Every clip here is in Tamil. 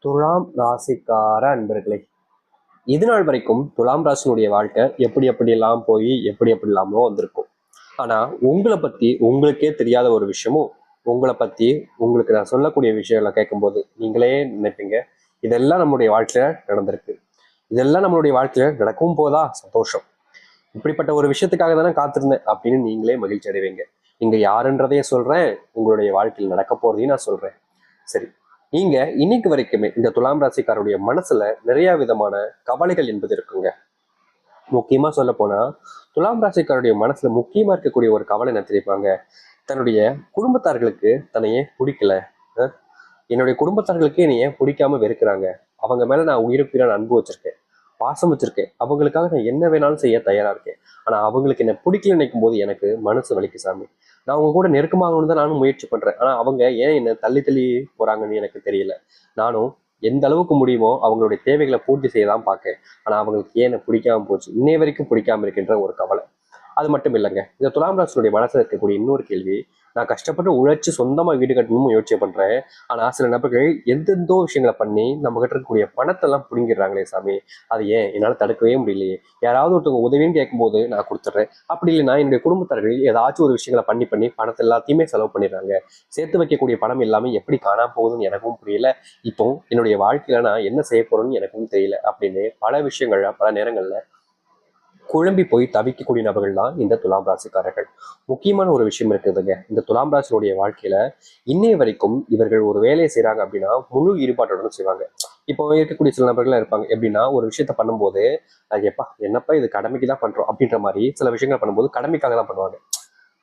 துலாம் ராசிக்கார அன்பர்களே, இது நாள் வரைக்கும் துலாம் ராசினுடைய வாழ்க்கை எப்படியெல்லாம் போய் எப்படிலாமோ வந்திருக்கும். ஆனா உங்களை பத்தி உங்களுக்கே தெரியாத ஒரு விஷயமும், உங்களை பத்தி உங்களுக்கு நான் சொல்லக்கூடிய விஷயங்களை கேட்கும்போது நீங்களே நினைப்பீங்க, இதெல்லாம் நம்மளுடைய வாழ்க்கையில நடந்திருக்கு, இதெல்லாம் நம்மளுடைய வாழ்க்கையில நடக்கும் போதா சந்தோஷம், இப்படிப்பட்ட ஒரு விஷயத்துக்காக தானே காத்திருந்தேன் அப்படின்னு நீங்களே மகிழ்ச்சி அடைவீங்க. நீங்க யாருன்றதையும் சொல்றேன், உங்களுடைய வாழ்க்கையில் நடக்க போறதையும் நான் சொல்றேன். சரி, நீங்க இன்னைக்கு வரைக்குமே இந்த துலாம் ராசிக்காரருடைய மனசுல நிறைய விதமான கவலைகள் என்பது இருக்குங்க. முக்கியமா சொல்ல போனா துலாம் ராசிக்காரருடைய மனசுல முக்கியமா இருக்கக்கூடிய ஒரு கவலை என்ன தெரியுமாங்க? தன்னுடைய குடும்பத்தார்களுக்கு தன்னையே பிடிக்கல, என்னுடைய குடும்பத்தார்களுக்கு என்னைய பிடிக்காம வெறுக்கிறாங்க, அவங்க மேல நான் உயிருக்குயிரான அன்பு வச்சிருக்கேன், பாசம் வச்சிருக்கேன், அவங்களுக்காக நான் என்ன வேணாலும் செய்ய தயாரா இருக்கேன், ஆனா அவங்களுக்கு என்ன பிடிக்கல நினைக்கும் போது எனக்கு மனசு வலிக்கு சாமி. நான் அவங்க கூட நெருக்கமாகணும்னு தான் நானும் முயற்சி பண்றேன், ஆனா அவங்க ஏன் என்ன தள்ளி தள்ளி போறாங்கன்னு எனக்கு தெரியல. நானும் எந்த அளவுக்கு முடியுமோ அவங்களுடைய தேவைகளை பூர்த்தி செய்யலாம் பார்க்கேன், ஆனா அவங்களுக்கு ஏன் என்ன பிடிக்காம போச்சு, இன்னைய வரைக்கும் பிடிக்காம இருக்கின்ற ஒரு கவலை. அது மட்டும் இல்லைங்க, இந்த துலாம் ராசினுடைய மனசுல இருக்கக்கூடிய இன்னொரு கேள்வி, நான் கஷ்டப்பட்டு உழைச்சு சொந்தமா வீடு கட்டணும்னு முயற்சி பண்றேன், ஆனா சில நபர்கள் எந்தெந்தோ விஷயங்களை பண்ணி நம்ம கிட்ட இருக்கக்கூடிய பணத்தை எல்லாம் பிடுங்கிடுறாங்களே சாமி, அது ஏன் என்னால தடுக்கவே முடியலையே. யாராவது ஒருத்தவங்க உதவின்னு கேட்கும்போது நான் கொடுத்துட்றேன், அப்படி இல்லைன்னா என்னுடைய குடும்பத்தார்கள் ஏதாச்சும் ஒரு விஷயங்களை பண்ணி பணத்தை எல்லாத்தையுமே செலவு பண்ணிடுறாங்க, சேர்த்து வைக்கக்கூடிய பணம் எல்லாமே எப்படி காணாம போகுதுன்னு எனக்கும் புரியல, இப்போ என்னுடைய வாழ்க்கையில நான் என்ன செய்ய போறேன்னு எனக்கும் தெரியல அப்படின்னு பல விஷயங்கள்ல பல நேரங்கள்ல குழம்பி போய் தவிக்கக்கூடிய நபர்கள் தான் இந்த துலாம் ராசிக்காரர்கள். முக்கியமான ஒரு விஷயம் இருக்குதுங்க, இந்த துலாம் ராசியுடைய வாழ்க்கையில இன்னைய வரைக்கும் இவர்கள் ஒரு வேலையை செய்யறாங்க அப்படின்னா முழு ஈடுபாட்டுடன் செய்வாங்க. இப்போ இருக்கக்கூடிய சில நபர்கள் இருப்பாங்க, எப்படின்னா ஒரு விஷயத்த பண்ணும்போது எப்பா என்னப்பா இது கடமைக்கு தான் பண்றோம் அப்படின்ற மாதிரி சில விஷயங்கள் பண்ணும்போது கடமைக்காக தான் பண்ணுவாங்க.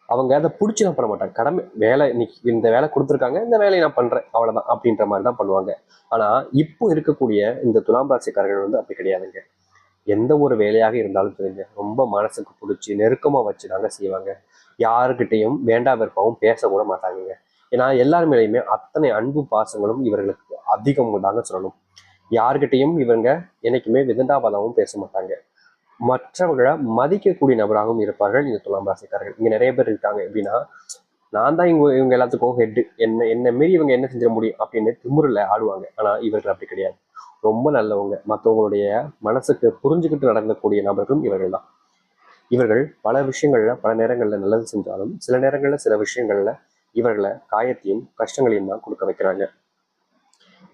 அவங்க அதை பிடிச்சி பண்ண மாட்டாங்க, கடமை வேலை இன்னைக்கு இந்த வேலை கொடுத்துருக்காங்க, இந்த வேலையை நான் பண்றேன் அவ்வளவுதான் அப்படின்ற மாதிரி தான் பண்ணுவாங்க. ஆனா இப்போ இருக்கக்கூடிய இந்த துலாம் ராசிக்காரர்கள் வந்து அப்படி கிடையாதுங்க. எந்த ஒரு வேலையாக இருந்தாலும் சரிங்க, ரொம்ப மனசுக்கு பிடிச்சி நெருக்கமா வச்சு தாங்க செய்வாங்க. யாருக்கிட்டையும் வேண்டா விருப்பமும் பேசக்கூட மாட்டாங்க. ஏன்னா எல்லார் மேலேயுமே அத்தனை அன்பு பாசங்களும் இவர்களுக்கு அதிகம் தாங்க சொல்லணும். யாருக்கிட்டையும் இவங்க என்னைக்குமே விதண்டாவாதமும் பேச மாட்டாங்க. மற்றவர்களை மதிக்கக்கூடிய நபராகவும் இருப்பார்கள் இந்த துலாம் ராசிக்காரர்கள். இங்க நிறைய பேர் இருக்காங்க, எப்படின்னா நான் தான் இவங்க எல்லாத்துக்கும் ஹெட், என்ன மீறி இவங்க என்ன செஞ்சிட முடியும் அப்படின்னு திமுறில் ஆடுவாங்க. ஆனா இவர்கள் அப்படி கிடையாது, ரொம்ப நல்லவங்க, மற்றவங்களுடைய மனசுக்கு புரிஞ்சுக்கிட்டு நடக்கக்கூடிய நபர்களும் இவர்கள் தான். இவர்கள் பல விஷயங்கள்ல பல நேரங்கள்ல நல்லது செஞ்சாலும் சில நேரங்கள்ல சில விஷயங்கள்ல இவர்களை காயத்தையும் கஷ்டங்களையும் தான் கொடுக்க வைக்கிறாங்க.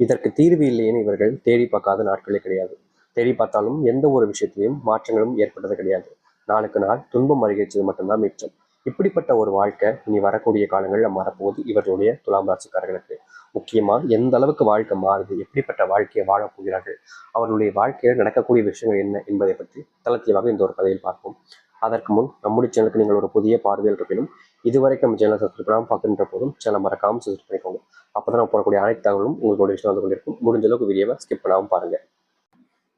இதற்கு தீர்வு இல்லைன்னு இவர்கள் தேடி பார்க்காத நாட்களே கிடையாது. தேடி பார்த்தாலும் எந்த ஒரு விஷயத்திலையும் மாற்றங்களும் ஏற்பட்டது கிடையாது. நாளுக்கு நாள் துன்பம் அதிகரிச்சது மட்டும்தான் மிச்சம். இப்படிப்பட்ட ஒரு வாழ்க்கை இனி வரக்கூடிய காலங்களில் மாறப்போகுது இவர்களுடைய துலாம் ராசிக்காரர்களுக்கு. முக்கியமா எந்த அளவுக்கு வாழ்க்கை மாறுது, எப்படிப்பட்ட வாழ்க்கையை வாழப் போகிறார்கள், அவர்களுடைய வாழ்க்கையில் நடக்கக்கூடிய விஷயங்கள் என்ன என்பதை பற்றி தளர்த்தியவாக இந்த ஒரு கதையில் பார்ப்போம். அதற்கு முன் நம்முடைய சேனலுக்கு நீங்கள் ஒரு புதிய பார்வையில் இருப்பினும் இதுவரைக்கும் நம்ம சேனலை சப்ஸ்கிரைப் பண்ணாமல் பார்க்கின்ற போதும் சேனல் மறக்காமல் சப்ஸ்கிரைப் பண்ணிக்கோங்க. அப்பதான் நம்ம போடக்கூடிய அனைத்து தகவலும் உங்களுக்கு விஷயம் வந்து கொண்டிருக்கும். முடிஞ்ச அளவுக்கு வீடியோவை ஸ்கிப் பண்ணாமல் பாருங்க.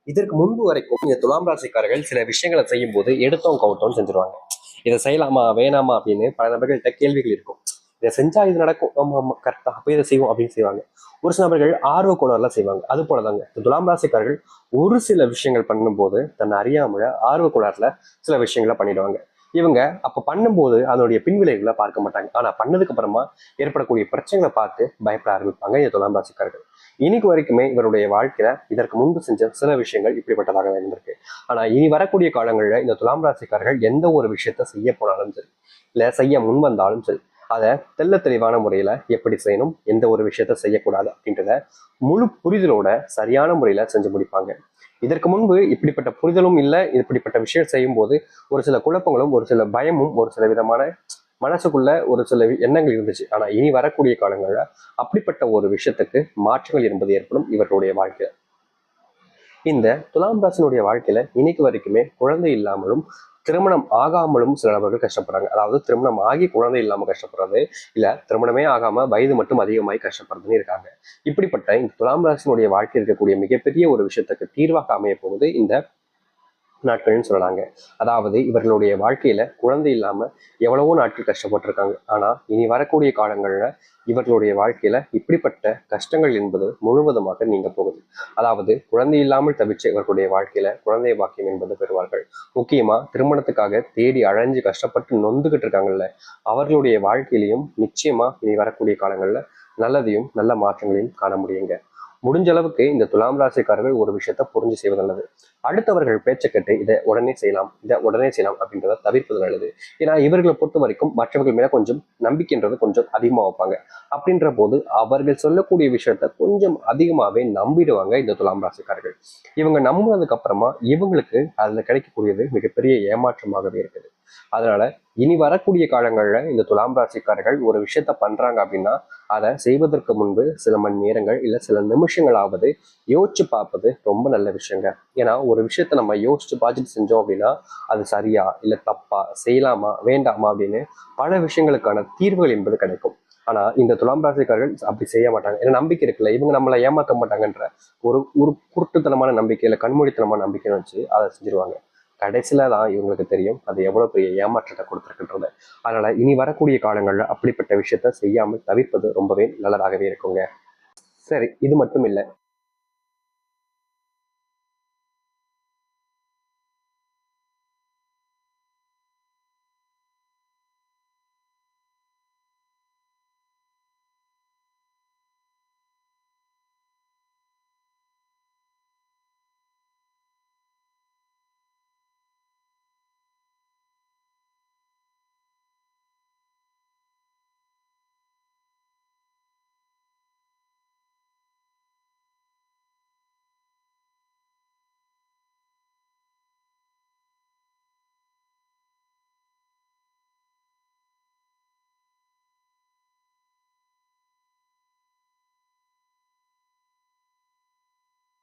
இதற்கு முன்பு வரைக்கும் இந்த துலாம் ராசிக்காரர்கள் சில விஷயங்களை செய்யும் போது எடுத்தோம் கவுத்தோம் செஞ்சிருவாங்க. இதை செய்யலாமா வேணாமா அப்படின்னு பல நபர்கள்ட்ட கேள்விகள் இருக்கும். இதை செஞ்சா இது நடக்கும், ஆமா ஆமா கரெக்டா அப்ப இதை செய்வோம் அப்படின்னு செய்வாங்க. ஒரு சில நபர்கள் ஆர்வ கோளாறுலாம் செய்வாங்க. அது போலதாங்க இந்த துலாம் ராசிக்காரர்கள் ஒரு சில விஷயங்கள் பண்ணும்போது தன்னை அறியாமல ஆர்வ கோளாறுல சில விஷயங்களை பண்ணிடுவாங்க. இவங்க அப்ப பண்ணும்போது அதனுடைய பின்விளைவுகளை பார்க்க மாட்டாங்க, ஆனா பண்ணதுக்கு அப்புறமா ஏற்படக்கூடிய பிரச்சனைகளை பார்த்து பயப்பட ஆரம்பிப்பாங்க இந்த துலாம் ராசிக்காரர்கள். இன்னைக்கு வரைக்குமே இவருடைய வாழ்க்கையில இதற்கு முன்பு செஞ்ச சில விஷயங்கள் இப்படிப்பட்டதாக இருந்திருக்கு. ஆனா இனி வரக்கூடிய காலங்களில் இந்த துலாம் ராசிக்காரர்கள் எந்த ஒரு விஷயத்த செய்ய போனாலும் சரி, இல்ல செய்ய முன் வந்தாலும் சரி, அதை தெள்ள தெளிவான முறையில எப்படி செய்யணும், எந்த ஒரு விஷயத்த செய்யக்கூடாது அப்படின்றத முழு புரிதலோட சரியான முறையில செஞ்சு முடிப்பாங்க. இதற்கு முன்பு இப்படிப்பட்ட புரிதலும் இல்லை, இப்படிப்பட்ட விஷயம் செய்யும் போது ஒரு சில குழப்பங்களும் ஒரு சில பயமும் ஒரு சில விதமான மனசுக்குள்ள ஒரு சில எண்ணங்கள் இருந்துச்சு. ஆனா இனி வரக்கூடிய காலங்கள்ல அப்படிப்பட்ட ஒரு விஷயத்துக்கு மாற்றங்கள் என்பது ஏற்படும் இவர்களுடைய வாழ்க்கையில. இந்த துலாம் ராசினுடைய வாழ்க்கையில இன்னைக்கு வரைக்குமே குழந்தை இல்லாமலும் திருமணம் ஆகாமலும் சில நபர்கள் கஷ்டப்படுறாங்க. அதாவது திருமணம் ஆகி குழந்தை இல்லாம கஷ்டப்படுறது, இல்ல திருமணமே ஆகாம வயது மட்டும் அதிகமாகி கஷ்டப்படுறதுன்னு இருக்காங்க. இப்படிப்பட்ட இந்த துலாம் ராசினுடைய வாழ்க்கை இருக்கக்கூடிய மிகப்பெரிய ஒரு விஷயத்துக்கு தீர்வாக அமைய போகுது இந்த நாட்கள்னு சொல்லலாங்க. அதாவது இவர்களுடைய வாழ்க்கையில குழந்தை இல்லாம எவ்வளவோ நாட்கள் கஷ்டப்பட்டிருக்காங்க. ஆனா இனி வரக்கூடிய காலங்கள்ல இவர்களுடைய வாழ்க்கையில இப்படிப்பட்ட கஷ்டங்கள் என்பது முழுவதுமாக நீங்க போகுது. அதாவது குழந்தை இல்லாமல் தவிச்ச இவர்களுடைய வாழ்க்கையில குழந்தை பாக்கியம் என்பது பெறுவார்கள். முக்கியமா திருமணத்துக்காக தேடி அழைஞ்சு கஷ்டப்பட்டு நொந்துகிட்டு இருக்காங்கல்ல, அவர்களுடைய வாழ்க்கையிலையும் நிச்சயமா இனி வரக்கூடிய காலங்கள்ல நல்லதையும் நல்ல மாற்றங்களையும் காண முடியுங்க. முடிஞ்ச அளவுக்கு இந்த துலாம் ராசிக்காரர்கள் ஒரு விஷயத்த புரிஞ்சு செய்வது நல்லது. அடுத்தவர்கள் பேச்சை கேட்டு இதை உடனே செய்யலாம், இதை உடனே செய்யலாம் அப்படின்றத தவிர்ப்பது நல்லது. ஏன்னா இவர்களை பொறுத்த வரைக்கும் மற்றவர்கள் மேல கொஞ்சம் நம்பிக்கைன்றது கொஞ்சம் அதிகமா வைப்பாங்க. அப்படின்ற போது அவர்கள் சொல்லக்கூடிய விஷயத்த கொஞ்சம் அதிகமாவே நம்பிடுவாங்க இந்த துலாம் ராசிக்காரர்கள். இவங்க நம்பினதுக்கு அப்புறமா இவங்களுக்கு அதுல கிடைக்கக்கூடியது மிகப்பெரிய ஏமாற்றமாகவே இருக்குது. அதனால இனி வரக்கூடிய காலங்கள்ல இந்த துலாம் ராசிக்காரர்கள் ஒரு விஷயத்த பண்றாங்க அப்படின்னா அதை செய்வதற்கு முன்பு சில மணி நேரங்கள் இல்ல சில நிமிஷங்களாவது யோசிச்சு பார்ப்பது ரொம்ப நல்ல விஷயங்க. ஏன்னா ஒரு விஷயத்த நம்ம யோசிச்சு பார்த்துட்டு செஞ்சோம் அப்படின்னா அது சரியா இல்ல தப்பா, செய்யலாமா வேண்டாமா அப்படின்னு பல விஷயங்களுக்கான தீர்வுகள் என்பது கிடைக்கும். ஆனா இந்த துலாம் ராசிக்காரர்கள் அப்படி செய்ய மாட்டாங்க. ஏன்னா நம்பிக்கை இருக்குல்ல, இவங்க நம்மளை ஏமாற்ற மாட்டாங்கன்ற ஒரு ஒரு குருட்டுத்தனமான நம்பிக்கை இல்ல கண்மூடித்தனமான நம்பிக்கைன்னு வச்சு அதை செஞ்சிருவாங்க. கடைசியில தான் இவங்களுக்கு தெரியும் அது எவ்வளவு பெரிய ஏமாற்றத்தை கொடுத்துருக்குன்றது. அதனால இனி வரக்கூடிய காலங்கள்ல அப்படிப்பட்ட விஷயத்த செய்யாமல் தவிர்ப்பது ரொம்பவே நல்லதாகவே இருக்குங்க. சரி, இது மட்டும் இல்ல.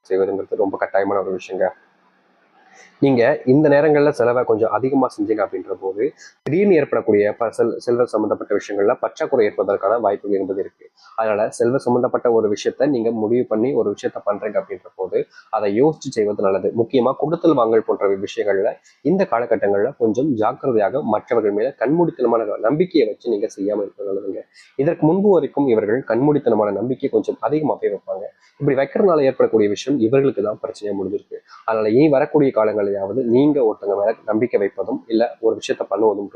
செய்வதுங்கிறது ரொம்ப கட்டாயமான ஒரு விஷயங்க. நீங்க இந்த நேரங்கள்ல செலவை கொஞ்சம் அதிகமா செஞ்சீங்க அப்படின்ற போது திடீர்னு ஏற்படக்கூடிய செல்வ சம்பந்தப்பட்ட விஷயங்கள்ல பற்றாக்குறை ஏற்பதற்கான வாய்ப்புகள் என்பது இருக்கு. அதனால செல்வ சம்பந்தப்பட்ட ஒரு விஷயத்த நீங்க முடிவு பண்ணி ஒரு விஷயத்த பண்றீங்க அப்படின்ற போது அதை யோசிச்சு செய்வது நல்லது. முக்கியமா கொடுத்தல் வாங்கல் போன்ற விஷயங்கள்ல இந்த காலகட்டங்கள்ல கொஞ்சம் ஜாக்கிரதையாக மற்றவர்கள் மேல கண்மூடித்தனமான நம்பிக்கையை வச்சு நீங்க செய்யாம இருப்பது நல்லதுங்க. இதற்கு முன்பு வரைக்கும் இவர்கள் கண்மூடித்தனமான நம்பிக்கை கொஞ்சம் அதிகமாகவே வைப்பாங்க. இப்படி வைக்கிறதுனால ஏற்படக்கூடிய விஷயம் இவர்களுக்கு தான் பிரச்சனையா முடிஞ்சிருக்கு. அதனால இனி வரக்கூடிய காலங்களிலாவது நீங்க ஒருத்தங்க மேல நம்பிக்கை வைப்பதும் இல்ல ஒரு விஷயத்த பண்ணுவதும்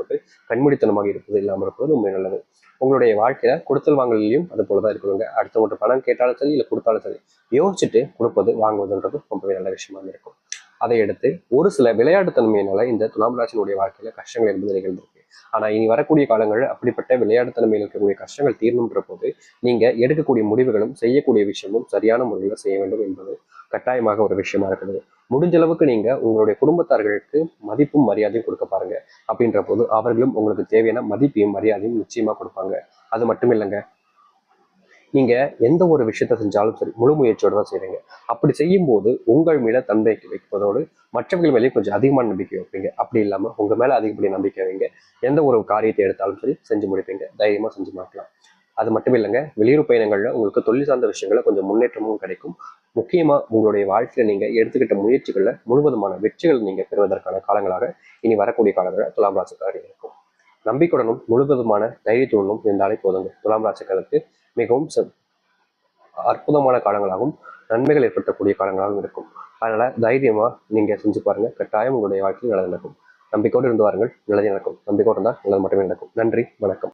கண்மூடித்தனமாக இருப்பது இல்லாமல் இருப்பது ரொம்ப நல்லது. உங்களுடைய வாழ்க்கையில கொடுத்தல் வாங்கலையும் அது போலதான் இருக்கணுங்க. அடுத்தவங்க பணம் கேட்டாலும் சரி இல்ல கொடுத்தாலும் சரி யோசிச்சுட்டு கொடுப்பது வாங்குவதுன்றது ரொம்பவே நல்ல விஷயமா இருக்கும். அதை எடுத்து ஒரு சில விளையாட்டுத்தன்மையினால இந்த துலாம் ராசினுடைய வாழ்க்கையில கஷ்டங்கள் என்பது நிகழ்ந்திருக்கு. ஆனா இனி வரக்கூடிய காலங்கள் அப்படிப்பட்ட விளையாட்டுத்தன்மையில் இருக்கக்கூடிய கஷ்டங்கள் தீரணுன்ற போது நீங்க எடுக்கக்கூடிய முடிவுகளும் செய்யக்கூடிய விஷயமும் சரியான முறையில் செய்ய வேண்டும் என்பது கட்டாயமாக ஒரு விஷயமா இருக்குது. முடிஞ்ச அளவுக்கு நீங்க உங்களுடைய குடும்பத்தார்களுக்கு மதிப்பும் மரியாதையும் கொடுக்க பாருங்க. அப்படின்ற போது அவர்களும் உங்களுக்கு தேவையான மதிப்பையும் மரியாதையும் நிச்சயமா கொடுப்பாங்க. அது மட்டும் இல்லைங்க, நீங்க எந்த ஒரு விஷயத்த செஞ்சாலும் சரி முழு முயற்சியோட தான் செய்றீங்க. அப்படி செய்யும் போது உங்கள் மேல தந்தைக்கு வைப்பதோடு மற்றவர்கள் மேலேயும் கொஞ்சம் அதிகமான நம்பிக்கை வைப்பீங்க. அப்படி இல்லாம உங்க மேல அதிகப்படிய நம்பிக்கை வைங்க. எந்த ஒரு காரியத்தை எடுத்தாலும் சரி செஞ்சு முடிப்பீங்க. தைரியமா செஞ்சு மாட்டலாம். அது மட்டும் இல்லைங்க, வெளியூர் பயணங்கள்ல உங்களுக்கு தொழில் சார்ந்த விஷயங்கள்ல கொஞ்சம் முன்னேற்றமும் கிடைக்கும். முக்கியமா உங்களுடைய வாழ்க்கையில நீங்க எடுத்துக்கிட்ட முயற்சிகள்ல முழுவதுமான வெற்றிகள் நீங்க பெறுவதற்கான காலங்களாக இனி வரக்கூடிய காலங்களில் துலாம் ராசிக்காரர்கள் இருக்கும். நம்பிக்கையுடனும் முழுவதுமான தைரியத்துடனும் இருந்தாலே போதுங்க. துலாம் ராசிக்காரருக்கு மிகவும் அற்புதமான காலங்களாகவும் நன்மைகள் ஏற்படுத்தக்கூடிய காலங்களாகவும் இருக்கும். அதனால தைரியமா நீங்க செஞ்சு பாருங்க. கட்டாயம் உங்களுடைய வாழ்க்கையில் நல்லது நடக்கும். நம்பிக்கையோடு இருந்து வாருங்கள், நல்லதே நடக்கும். நம்பிக்கையோடு இருந்தால் நல்லது மட்டுமே நடக்கும். நன்றி, வணக்கம்.